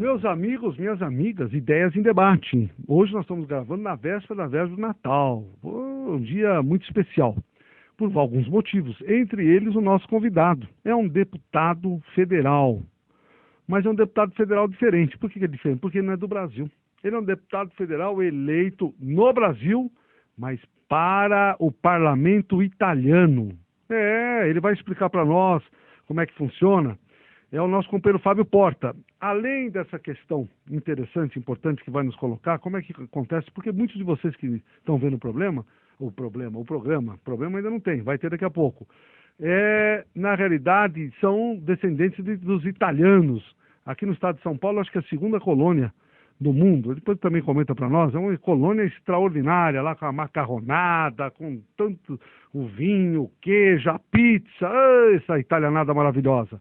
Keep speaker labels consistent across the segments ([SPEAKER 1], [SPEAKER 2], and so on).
[SPEAKER 1] Meus amigos, minhas amigas, ideias em debate. Hoje nós estamos gravando na véspera do Natal. Um dia muito especial, por alguns motivos. Entre eles, o nosso convidado. É um deputado federal, mas é um deputado federal diferente. Por que é diferente? Porque ele não é do Brasil. Ele é um deputado federal eleito no Brasil, mas para o parlamento italiano. Ele vai explicar para nós como é que funciona. É o nosso companheiro Fábio Porta. Além dessa questão interessante, importante que vai nos colocar, como é que acontece? Porque muitos de vocês que estão vendo o programa ainda não tem, vai ter daqui a pouco. Na realidade, são descendentes dos italianos. Aqui no estado de São Paulo, acho que é a segunda colônia do mundo. Depois também comenta para nós, é uma colônia extraordinária, lá com a macarronada, com tanto o vinho, o queijo, a pizza, essa italianada maravilhosa.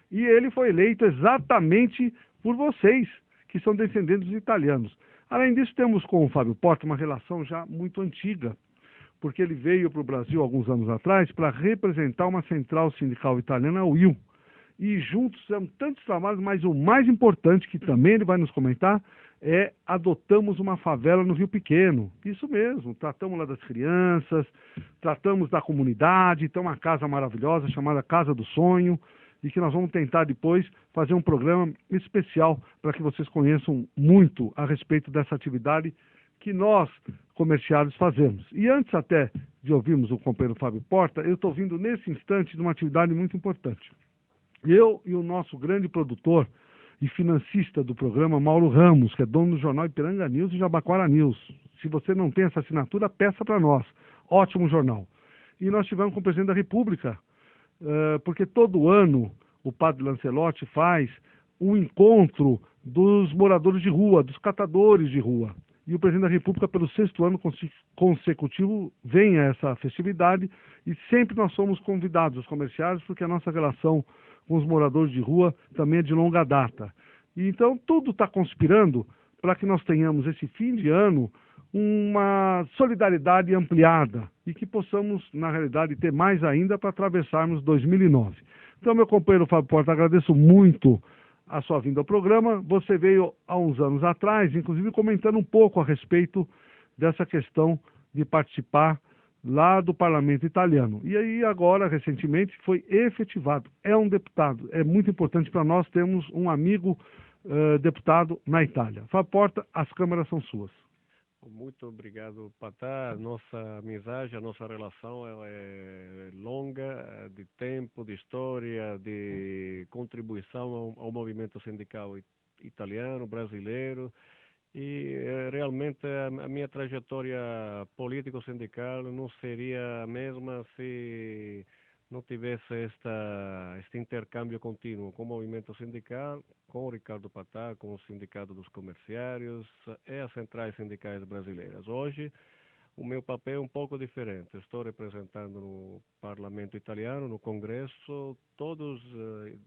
[SPEAKER 1] E ele foi eleito exatamente por vocês, que são descendentes italianos. Além disso, temos com o Fábio Porta uma relação já muito antiga, porque ele veio para o Brasil alguns anos atrás para representar uma central sindical italiana, a UIL. E juntos fizemos tantos trabalhos, mas o mais importante, que também ele vai nos comentar, adotamos uma favela no Rio Pequeno. Isso mesmo, tratamos lá das crianças, tratamos da comunidade, tem uma casa maravilhosa chamada Casa do Sonho, e que nós vamos tentar depois fazer um programa especial para que vocês conheçam muito a respeito dessa atividade que nós, comerciários, fazemos. E antes até de ouvirmos o companheiro Fábio Porta, eu estou vindo nesse instante de uma atividade muito importante. Eu e o nosso grande produtor e financista do programa, Mauro Ramos, que é dono do jornal Ipiranga News e Jabaquara News. Se você não tem essa assinatura, peça para nós. Ótimo jornal. E nós tivemos com o presidente da República, porque todo ano o padre Lancelotti faz um encontro dos moradores de rua, dos catadores de rua. E o presidente da República, pelo 6º ano consecutivo, vem a essa festividade e sempre nós somos convidados, os comerciários, porque a nossa relação com os moradores de rua também é de longa data. E então tudo está conspirando para que nós tenhamos esse fim de ano uma solidariedade ampliada e que possamos, na realidade, ter mais ainda para atravessarmos 2009. Então, meu companheiro Fábio Porta, agradeço muito a sua vinda ao programa. Você veio há uns anos atrás, inclusive comentando um pouco a respeito dessa questão de participar lá do parlamento italiano. E aí agora, recentemente, foi efetivado. É um deputado. É muito importante para nós termos um amigo deputado na Itália. Fábio Porta, as câmeras são suas.
[SPEAKER 2] Muito obrigado, Patá. Nossa amizade, a nossa relação é longa, de tempo, de história, de contribuição ao movimento sindical italiano, brasileiro. E realmente a minha trajetória político-sindical não seria a mesma se não tivesse este intercâmbio contínuo com o movimento sindical, com o Ricardo Patá, com o Sindicato dos Comerciários e as centrais sindicais brasileiras. Hoje, o meu papel é um pouco diferente. Estou representando no parlamento italiano, no Congresso, todos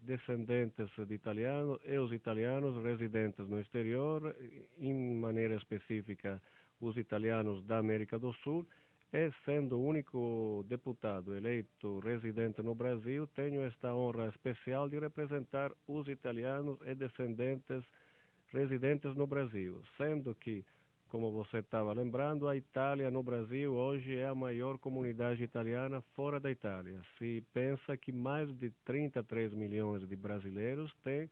[SPEAKER 2] descendentes de italianos e os italianos residentes no exterior, em maneira específica os italianos da América do Sul. E sendo o único deputado eleito residente no Brasil, tenho esta honra especial de representar os italianos e descendentes residentes no Brasil, sendo que, como você estava lembrando, a Itália no Brasil hoje é a maior comunidade italiana fora da Itália. Se pensa que mais de 33 milhões de brasileiros têm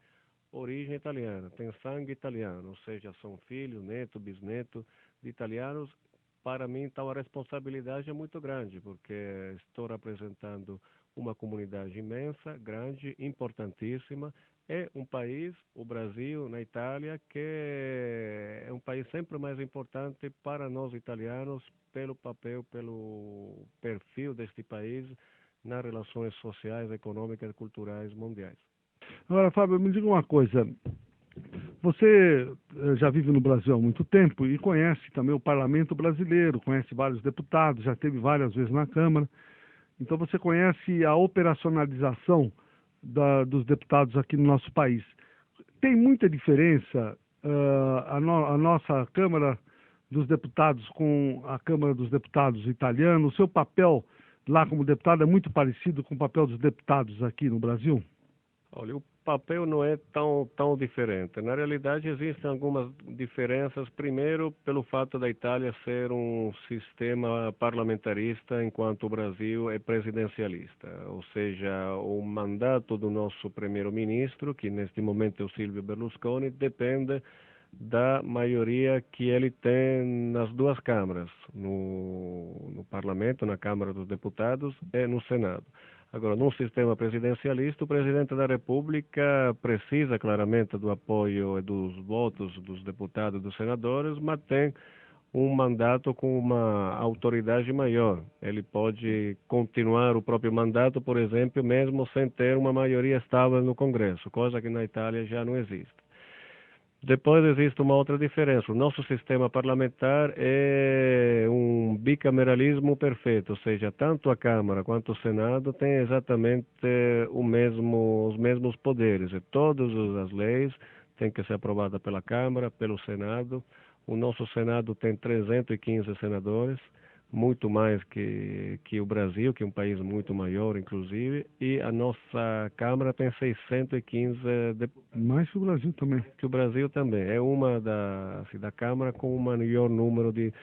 [SPEAKER 2] origem italiana, têm sangue italiano, ou seja, são filhos, neto, bisneto de italianos. Para mim, então, a responsabilidade é muito grande, porque estou representando uma comunidade imensa, grande, importantíssima. É um país, o Brasil, na Itália, que é um país sempre mais importante para nós italianos, pelo papel, pelo perfil deste país nas relações sociais, econômicas e culturais mundiais.
[SPEAKER 1] Agora, Fábio, me diga uma coisa. Você já vive no Brasil há muito tempo e conhece também o parlamento brasileiro, conhece vários deputados, já esteve várias vezes na Câmara. Então você conhece a operacionalização dos deputados aqui no nosso país. Tem muita diferença a nossa Câmara dos Deputados com a Câmara dos Deputados italiana? O seu papel lá como deputado é muito parecido com o papel dos deputados aqui no Brasil?
[SPEAKER 2] Olha, o papel não é tão diferente. Na realidade, existem algumas diferenças. Primeiro, pelo fato da Itália ser um sistema parlamentarista, enquanto o Brasil é presidencialista. Ou seja, o mandato do nosso primeiro-ministro, que neste momento é o Silvio Berlusconi, depende da maioria que ele tem nas duas câmaras, no Parlamento, na Câmara dos Deputados e no Senado. Agora, num sistema presidencialista, o presidente da República precisa claramente do apoio e dos votos dos deputados e dos senadores, mas tem um mandato com uma autoridade maior. Ele pode continuar o próprio mandato, por exemplo, mesmo sem ter uma maioria estável no Congresso, coisa que na Itália já não existe. Depois existe uma outra diferença. O nosso sistema parlamentar é um bicameralismo perfeito, ou seja, tanto a Câmara quanto o Senado têm exatamente os mesmos poderes. E todas as leis têm que ser aprovadas pela Câmara, pelo Senado. O nosso Senado tem 315 senadores, muito mais que o Brasil, que é um país muito maior, inclusive, e a nossa Câmara tem 615 deputados.
[SPEAKER 1] Mais que o Brasil também.
[SPEAKER 2] Que o Brasil também é uma da Câmara com o maior número de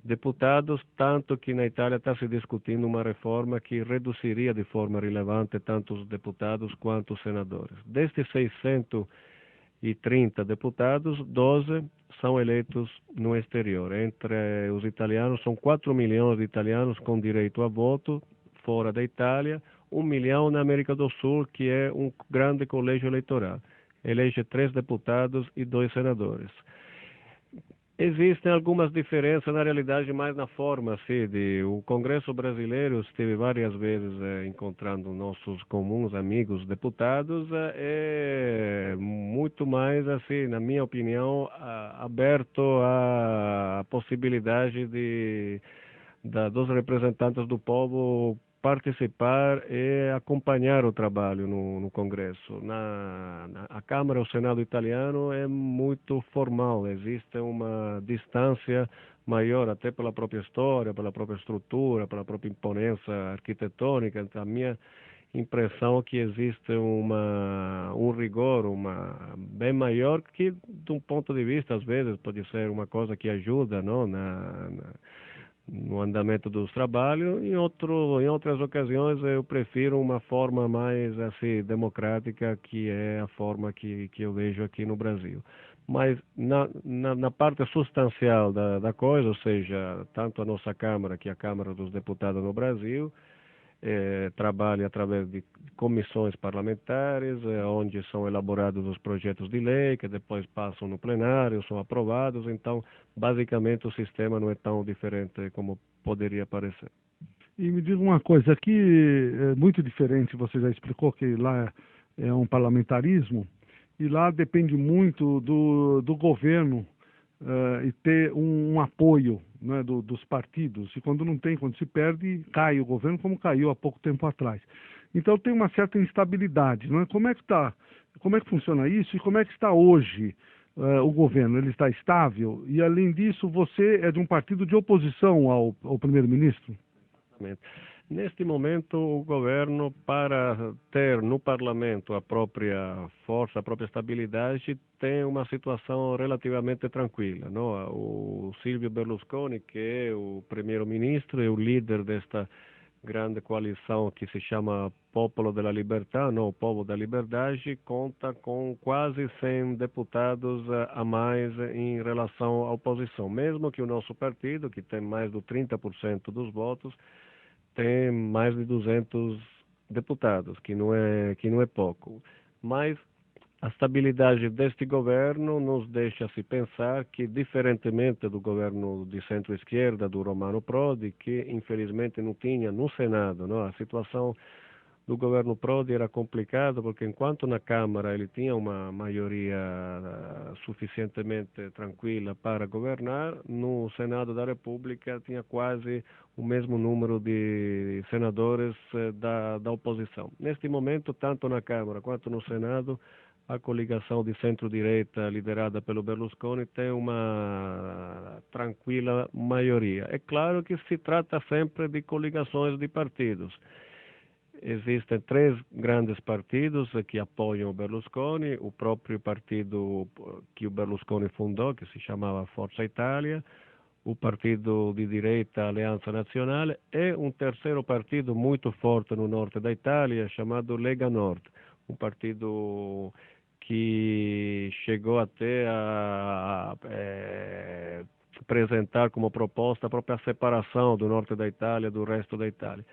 [SPEAKER 2] deputados, tanto que na Itália está se discutindo uma reforma que reduziria de forma relevante tanto os deputados quanto os senadores. Destes 630 deputados, 12 são eleitos no exterior. Entre os italianos, são 4 milhões de italianos com direito a voto fora da Itália, 1 milhão na América do Sul, que é um grande colégio eleitoral. Elege 3 deputados e 2 senadores. Existem algumas diferenças na realidade, mais na forma, assim, o Congresso brasileiro esteve várias vezes encontrando nossos comuns amigos deputados, é muito mais, assim, na minha opinião, aberto à possibilidade dos representantes do povo participar e acompanhar o trabalho no Congresso. A Câmara, o Senado italiano é muito formal, existe uma distância maior, até pela própria história, pela própria estrutura, pela própria imponência arquitetônica. Então, a minha impressão é que existe um rigor bem maior que, de um ponto de vista, às vezes, pode ser uma coisa que ajuda, não, no andamento dos trabalhos. Em outras ocasiões eu prefiro uma forma mais assim democrática, que é a forma que eu vejo aqui no Brasil. Mas na parte substancial da coisa, ou seja, tanto a nossa Câmara, que é a Câmara dos Deputados no Brasil, trabalha através de comissões parlamentares, onde são elaborados os projetos de lei, que depois passam no plenário, são aprovados. Então, basicamente, o sistema não é tão diferente como poderia parecer.
[SPEAKER 1] E me diga uma coisa, aqui é muito diferente, você já explicou que lá é um parlamentarismo, e lá depende muito do governo e ter um apoio, né, dos partidos. E quando não tem, quando se perde, cai o governo, como caiu há pouco tempo atrás. Então tem uma certa instabilidade, não é? Como é que funciona isso e como é que está hoje o governo? Ele está estável? E além disso, você é de um partido de oposição ao primeiro-ministro?
[SPEAKER 2] Neste momento, o governo, para ter no parlamento a própria força, a própria estabilidade, tem uma situação relativamente tranquila, não? O Silvio Berlusconi, que é o primeiro-ministro, é o líder desta grande coalição que se chama Popolo della Libertà, não, o Povo da Liberdade, conta com quase 100 deputados a mais em relação à oposição. Mesmo que o nosso partido, que tem mais de 30% dos votos, tem mais de 200 deputados, que não é pouco. Mas a estabilidade deste governo nos deixa se pensar que, diferentemente do governo de centro-esquerda, do Romano Prodi, que infelizmente não tinha no Senado, não? A situação do governo Prodi era complicada, porque enquanto na Câmara ele tinha uma maioria suficientemente tranquila para governar, no Senado da República tinha quase o mesmo número de senadores da oposição. Neste momento, tanto na Câmara quanto no Senado, a coligação de centro-direita liderada pelo Berlusconi tem uma tranquila maioria. É claro que se trata sempre de coligações de partidos. Existem três grandes partidos que apoiam o Berlusconi, o próprio partido que o Berlusconi fundou, que se chamava Forza Italia, o partido de direita Alleanza Nazionale e um terceiro partido muito forte no norte da Itália, chamado Lega Nord, um partido que chegou até a apresentar como proposta a própria separação do norte da Itália do resto da Itália.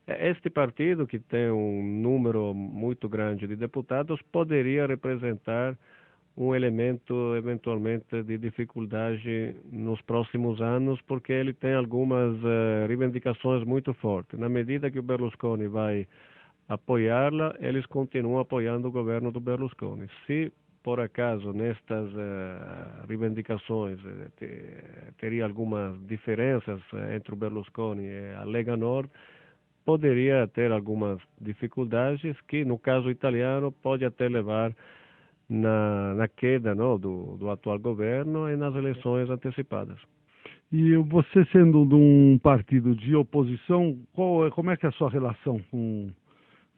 [SPEAKER 2] Este partido, que tem um número muito grande de deputados, poderia representar um elemento, eventualmente, de dificuldade nos próximos anos, porque ele tem algumas reivindicações muito fortes. Na medida que o Berlusconi vai apoiá-la, eles continuam apoiando o governo do Berlusconi. Se, por acaso, nestas reivindicações teria algumas diferenças entre o Berlusconi e a Lega Nord, poderia ter algumas dificuldades que, no caso italiano, pode até levar na queda, não, do atual governo e nas eleições antecipadas.
[SPEAKER 1] E você sendo de um partido de oposição, como é que é a sua relação com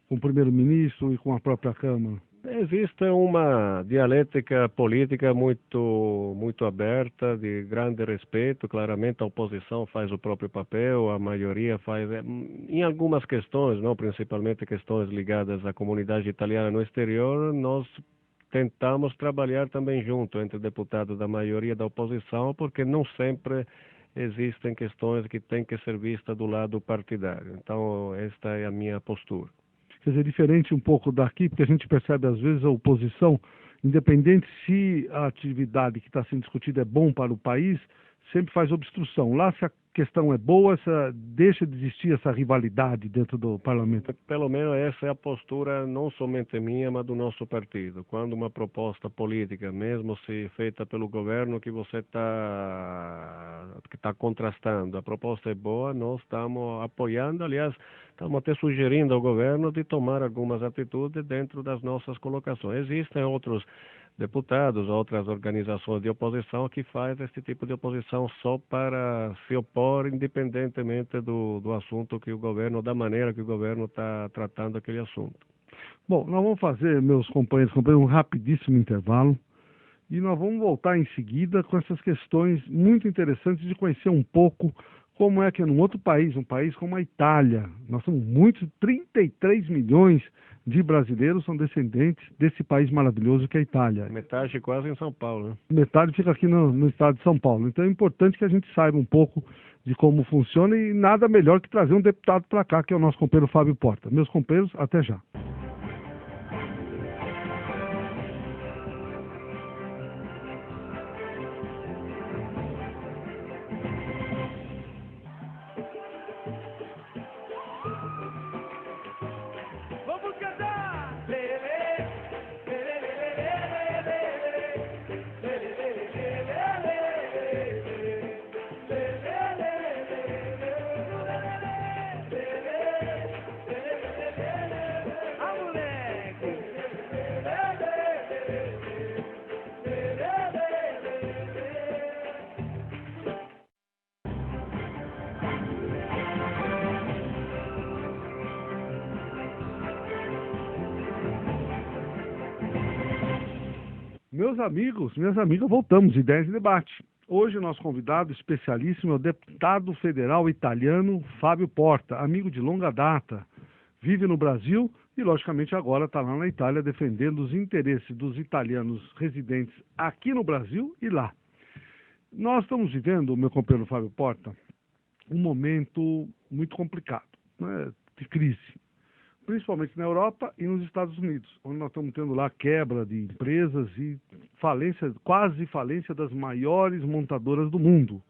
[SPEAKER 1] o primeiro-ministro e com a própria Câmara?
[SPEAKER 2] Existe uma dialética política muito aberta, de grande respeito. Claramente a oposição faz o próprio papel, a maioria faz, em algumas questões, não, principalmente questões ligadas à comunidade italiana no exterior, nós tentamos trabalhar também junto entre deputados da maioria da oposição, porque não sempre existem questões que têm que ser vistas do lado partidário. Então, esta é a minha postura.
[SPEAKER 1] Quer dizer, diferente um pouco daqui, porque a gente percebe às vezes a oposição, independente se a atividade que está sendo discutida é bom para o país, sempre faz obstrução. Lá, se a questão é boa, deixa de existir essa rivalidade dentro do parlamento.
[SPEAKER 2] Pelo menos essa é a postura não somente minha, mas do nosso partido. Quando uma proposta política, mesmo se feita pelo governo que você está contrastando, a proposta é boa, nós estamos apoiando, aliás, estamos até sugerindo ao governo de tomar algumas atitudes dentro das nossas colocações. Existem outros deputados, outras organizações de oposição que fazem esse tipo de oposição só para se opor independentemente do assunto que o governo, da maneira que o governo está tratando aquele assunto.
[SPEAKER 1] Bom, nós vamos fazer, meus companheiros, um rapidíssimo intervalo e nós vamos voltar em seguida com essas questões muito interessantes de conhecer um pouco como é que é num outro país, um país como a Itália. Nós somos muitos, 33 milhões de brasileiros são descendentes desse país maravilhoso que é a Itália.
[SPEAKER 2] Metade quase em São Paulo, né?
[SPEAKER 1] Metade fica aqui no estado de São Paulo. Então é importante que a gente saiba um pouco de como funciona e nada melhor que trazer um deputado para cá, que é o nosso companheiro Fábio Porta. Meus companheiros, até já. Meus amigos, minhas amigas, voltamos, Ideias em Debate. Hoje o nosso convidado especialíssimo é o deputado federal italiano Fábio Porta, amigo de longa data, vive no Brasil e, logicamente, agora está lá na Itália defendendo os interesses dos italianos residentes aqui no Brasil e lá. Nós estamos vivendo, meu companheiro Fábio Porta, um momento muito complicado, né, de crise, principalmente na Europa e nos Estados Unidos, onde nós estamos tendo lá quebra de empresas e falência, quase falência das maiores montadoras do mundo.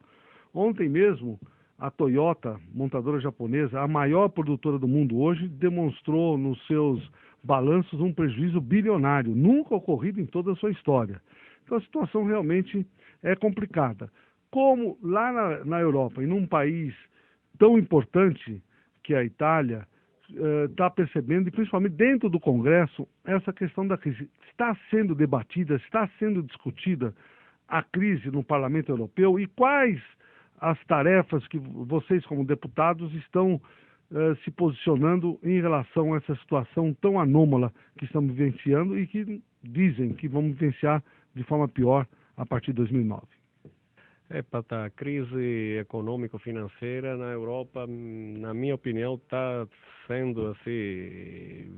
[SPEAKER 1] Ontem mesmo, a Toyota, montadora japonesa, a maior produtora do mundo hoje, demonstrou nos seus balanços um prejuízo bilionário, nunca ocorrido em toda a sua história. Então a situação realmente é complicada. Como lá na Europa, e num país tão importante que é a Itália, está percebendo, e principalmente dentro do Congresso, essa questão da crise. Está sendo debatida, está sendo discutida a crise no Parlamento Europeu e quais as tarefas que vocês, como deputados, estão se posicionando em relação a essa situação tão anômala que estamos vivenciando e que dizem que vamos vivenciar de forma pior a partir de 2009.
[SPEAKER 2] Pata, a crise econômico-financeira na Europa, na minha opinião, está sendo assim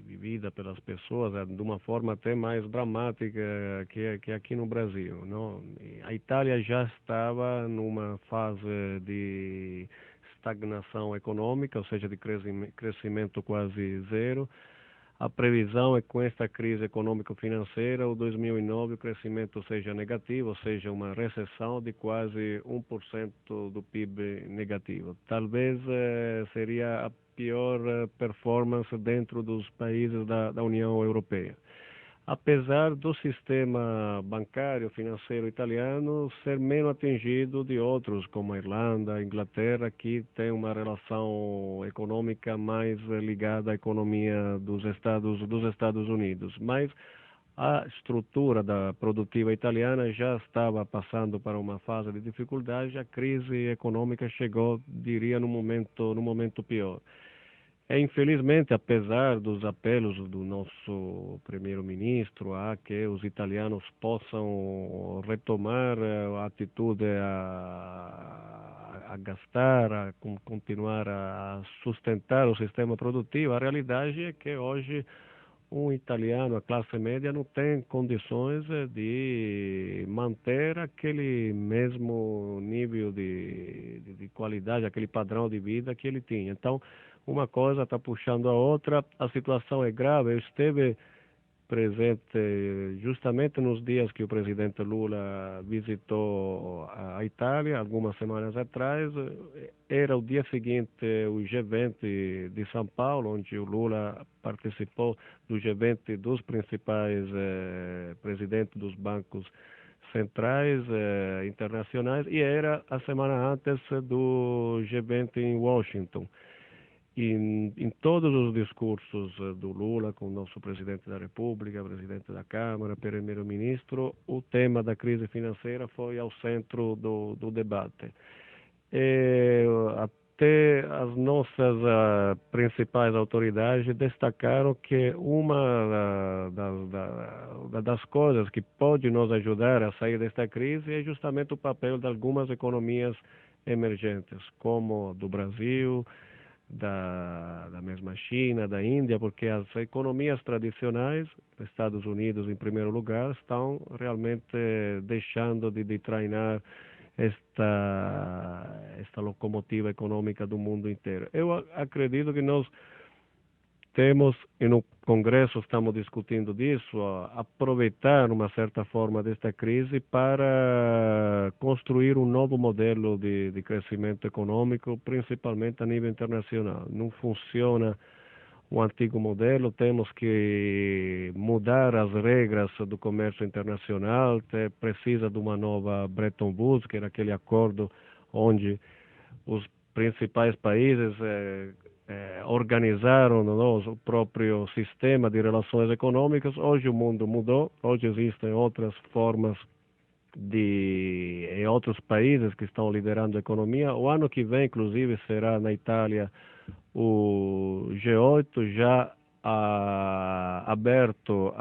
[SPEAKER 2] vivida pelas pessoas de uma forma até mais dramática que aqui no Brasil, não? A Itália já estava numa fase de estagnação econômica, ou seja, de crescimento quase zero. A previsão é que com esta crise econômico-financeira, o 2009 o crescimento seja negativo, ou seja, uma recessão de quase 1% do PIB negativo. Talvez seria a pior performance dentro dos países da União Europeia. Apesar do sistema bancário financeiro italiano ser menos atingido de outros, como a Irlanda, a Inglaterra, que tem uma relação econômica mais ligada à economia dos Estados Unidos. Mas a estrutura da produtiva italiana já estava passando para uma fase de dificuldade, a crise econômica chegou, diria, no momento pior. Infelizmente, apesar dos apelos do nosso primeiro-ministro a que os italianos possam retomar a atitude a gastar, a continuar a sustentar o sistema produtivo, a realidade é que hoje um italiano, a classe média, não tem condições de manter aquele mesmo nível de qualidade, aquele padrão de vida que ele tinha. Então, uma coisa está puxando a outra, a situação é grave. Eu esteve presente justamente nos dias que o presidente Lula visitou a Itália, algumas semanas atrás. Era o dia seguinte o G20 de São Paulo, onde o Lula participou do G20 dos principais presidentes dos bancos centrais internacionais, e era a semana antes do G20 em Washington. E em todos os discursos do Lula, com o nosso presidente da República, presidente da Câmara, primeiro-ministro, o tema da crise financeira foi ao centro do debate. Até as nossas principais autoridades destacaram que uma das coisas que pode nos ajudar a sair desta crise é justamente o papel de algumas economias emergentes, como a do Brasil, da mesma China, da Índia, porque as economias tradicionais, Estados Unidos em primeiro lugar, estão realmente deixando de treinar esta locomotiva econômica do mundo inteiro. Eu acredito que nós temos, e no Congresso estamos discutindo disso, aproveitar uma certa forma desta crise para construir um novo modelo de crescimento econômico, principalmente a nível internacional. Não funciona o antigo modelo, temos que mudar as regras do comércio internacional, precisa de uma nova Bretton Woods, que era aquele acordo onde os principais países organizaram o próprio sistema de relações econômicas. Hoje o mundo mudou, hoje existem outras formas em outros países que estão liderando a economia. O ano que vem, inclusive, será na Itália o G8, já aberto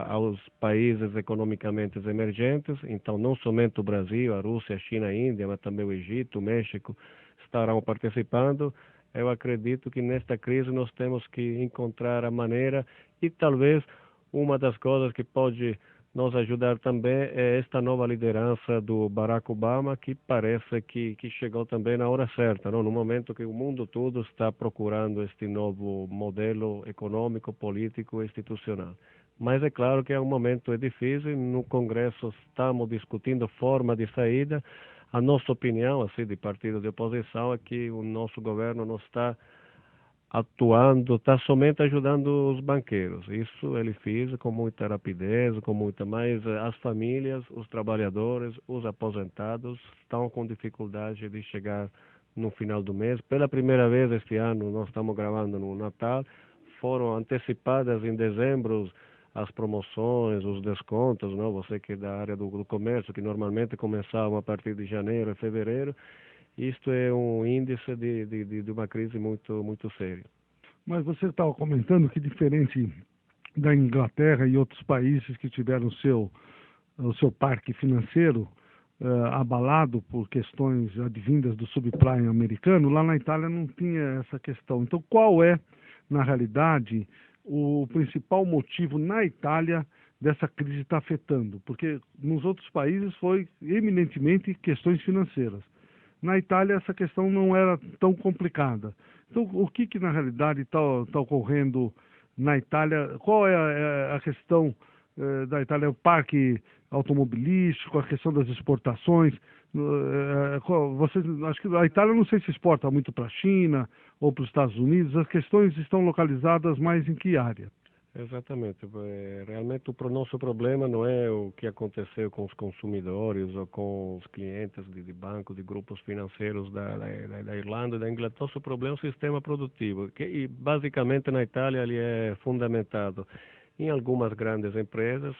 [SPEAKER 2] aos países economicamente emergentes. Então, não somente o Brasil, a Rússia, a China, a Índia, mas também o Egito, o México estarão participando. Eu acredito que nesta crise nós temos que encontrar a maneira, e talvez uma das coisas que pode nos ajudar também é esta nova liderança do Barack Obama, que parece que chegou também na hora certa, não? No momento que o mundo todo está procurando este novo modelo econômico, político e institucional. Mas é claro que é um momento difícil, no Congresso estamos discutindo forma de saída. A nossa opinião, assim, de partido de oposição, é que o nosso governo não está atuando, está somente ajudando os banqueiros. Isso ele fez com muita rapidez, mas as famílias, os trabalhadores, os aposentados estão com dificuldade de chegar no final do mês. Pela primeira vez este ano, nós estamos gravando no Natal, foram antecipadas em dezembro as promoções, os descontos, não? Você que é da área do comércio, que normalmente começavam a partir de janeiro e fevereiro, isto é um índice de uma crise muito séria.
[SPEAKER 1] Mas você estava comentando que, diferente da Inglaterra e outros países que tiveram o seu parque financeiro abalado por questões advindas do subprime americano, lá na Itália não tinha essa questão. Então, qual é, na realidade, o principal motivo na Itália dessa crise estar afetando? Porque nos outros países foi eminentemente questões financeiras. Na Itália, essa questão não era tão complicada. Então, o que na realidade está ocorrendo na Itália? Qual é a questão da Itália? O parque automobilístico, a questão das exportações? Acho que a Itália não sei se exporta muito para a China ou para os Estados Unidos. As questões estão localizadas mais em que área?
[SPEAKER 2] Exatamente. Realmente o nosso problema não é o que aconteceu com os consumidores ou com os clientes de bancos, de grupos financeiros da Irlanda e da Inglaterra. Nosso problema é o sistema produtivo, que basicamente na Itália ele é fundamentado em algumas grandes empresas,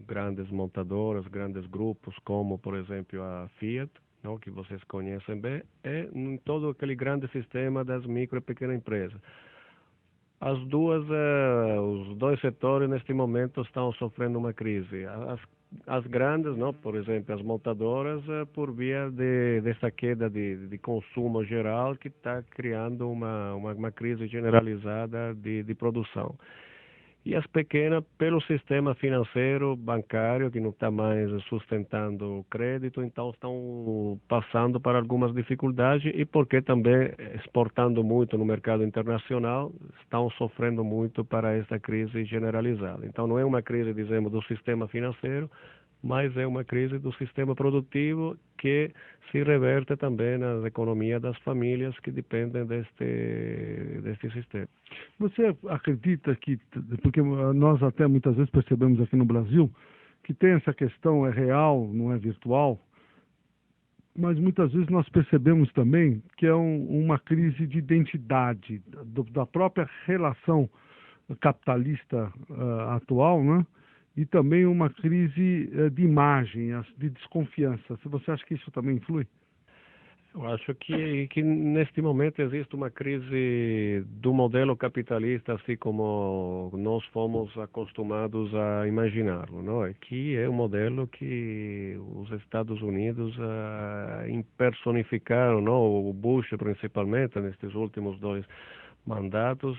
[SPEAKER 2] grandes montadoras, grandes grupos, como por exemplo a Fiat, não, que vocês conhecem bem, e em todo aquele grande sistema das micro e pequenas empresas. Os dois setores neste momento estão sofrendo uma crise. As grandes, não, por exemplo, as montadoras, por via dessa queda de consumo geral que está criando uma crise generalizada de produção. E as pequenas, pelo sistema financeiro, bancário, que não está mais sustentando o crédito, então estão passando para algumas dificuldades e porque também exportando muito no mercado internacional, estão sofrendo muito para esta crise generalizada. Então não é uma crise, dizemos, do sistema financeiro, mas é uma crise do sistema produtivo que se reverte também nas economias das famílias que dependem deste sistema.
[SPEAKER 1] Você acredita que, porque nós até muitas vezes percebemos aqui no Brasil, que tem essa questão, é real, não é virtual, mas muitas vezes nós percebemos também que é uma crise de identidade, da própria relação capitalista atual, né? E também uma crise de imagem, de desconfiança. Você acha que isso também influi?
[SPEAKER 2] Eu acho que neste momento existe uma crise do modelo capitalista, assim como nós fomos acostumados a imaginá-lo, não é? Que é um modelo que os Estados Unidos impersonificaram, não? O Bush, principalmente, nestes últimos 2 mandatos,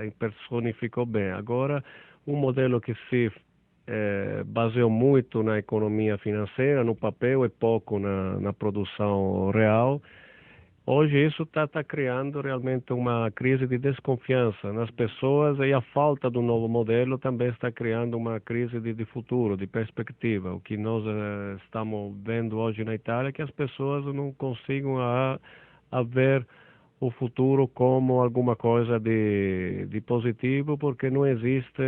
[SPEAKER 2] impersonificou bem. Agora, um modelo que se baseou muito na economia financeira, no papel e pouco na produção real. Hoje isso está criando realmente uma crise de desconfiança nas pessoas e a falta do novo modelo também está criando uma crise de futuro, de perspectiva. O que nós estamos vendo hoje na Itália é que as pessoas não consigam ver o futuro como alguma coisa de positivo, porque não existe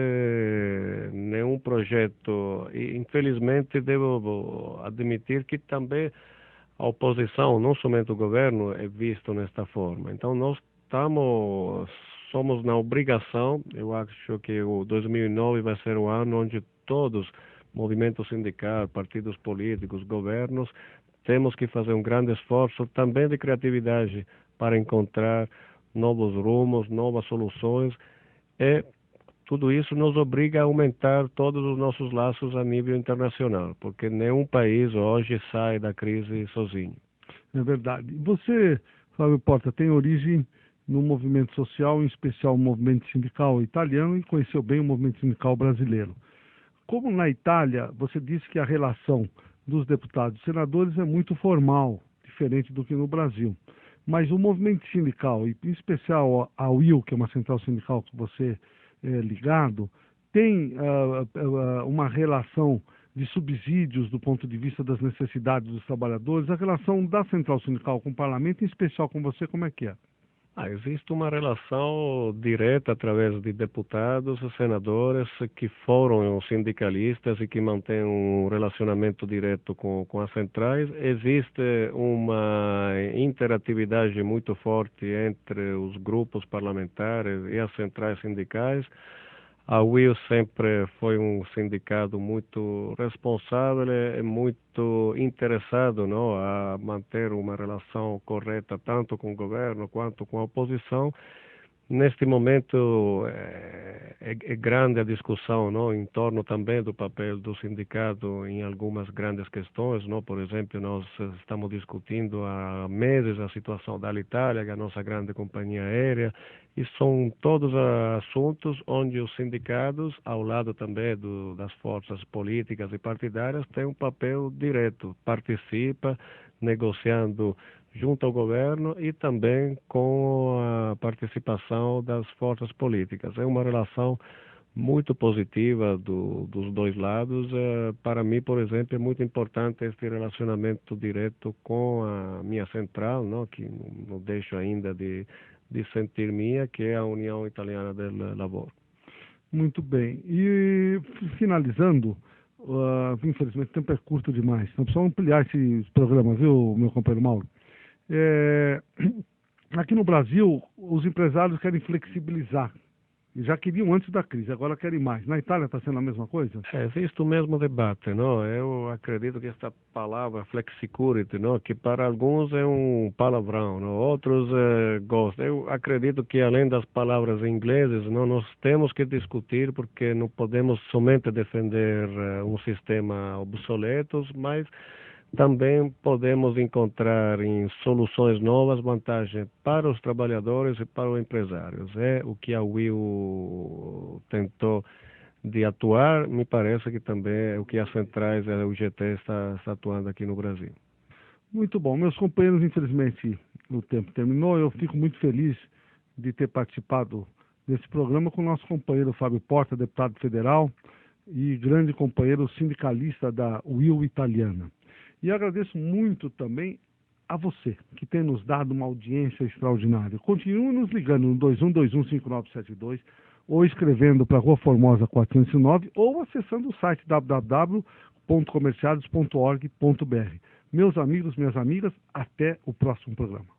[SPEAKER 2] nenhum projeto. E, infelizmente, devo admitir que também a oposição, não somente o governo, é visto nesta forma. Então, nós somos na obrigação, eu acho que o 2009 vai ser o ano onde todos, movimentos sindicais, partidos políticos, governos, temos que fazer um grande esforço também de criatividade para encontrar novos rumos, novas soluções, e tudo isso nos obriga a aumentar todos os nossos laços a nível internacional, porque nenhum país hoje sai da crise sozinho.
[SPEAKER 1] É verdade. Você, Fábio Porta, tem origem no movimento social, em especial o movimento sindical italiano, e conheceu bem o movimento sindical brasileiro. Como na Itália, você disse que a relação dos deputados e senadores é muito formal, diferente do que no Brasil. Mas o movimento sindical, e em especial a UIL, que é uma central sindical que você é ligado, tem uma relação de subsídios do ponto de vista das necessidades dos trabalhadores. A relação da central sindical com o parlamento, em especial com você, como é que é?
[SPEAKER 2] Existe uma relação direta através de deputados e senadores que foram sindicalistas e que mantêm um relacionamento direto com as centrais. Existe uma interatividade muito forte entre os grupos parlamentares e as centrais sindicais. A UIL sempre foi um sindicato muito responsável e muito interessado, não, a manter uma relação correta tanto com o governo quanto com a oposição. Neste momento é grande a discussão, não, em torno também do papel do sindicato em algumas grandes questões, não? Por exemplo, nós estamos discutindo há meses a situação da Alitalia, que é a nossa grande companhia aérea, e são todos assuntos onde os sindicatos, ao lado também das forças políticas e partidárias, têm um papel direto, participa negociando junto ao governo e também com a participação das forças políticas. É uma relação muito positiva dos dois lados. Para mim, por exemplo, é muito importante este relacionamento direto com a minha central, não, que não deixo ainda de sentir minha, que é a União Italiana del Lavoro.
[SPEAKER 1] Muito bem. E finalizando, infelizmente o tempo é curto demais. Então precisamos ampliar esse programa, viu, meu companheiro Mauro? Aqui no Brasil, os empresários querem flexibilizar. Já queriam antes da crise, agora querem mais. Na Itália está sendo a mesma coisa?
[SPEAKER 2] Existe o mesmo debate, não? Eu acredito que esta palavra flexicurity, não, que para alguns é um palavrão, não? Outros gostam. Eu acredito que além das palavras inglesas, não, nós temos que discutir porque não podemos somente defender um sistema obsoleto, mas também podemos encontrar em soluções novas vantagens para os trabalhadores e para os empresários. É o que a UIL tentou de atuar, me parece que também é o que as centrais, a UGT está atuando aqui no Brasil.
[SPEAKER 1] Muito bom. Meus companheiros, infelizmente o tempo terminou. Eu fico muito feliz de ter participado desse programa com o nosso companheiro Fábio Porta, deputado federal e grande companheiro sindicalista da UIL italiana. E agradeço muito também a você, que tem nos dado uma audiência extraordinária. Continue nos ligando no 21215972 ou escrevendo para Rua Formosa 409 ou acessando o site www.comerciados.org.br. Meus amigos, minhas amigas, até o próximo programa.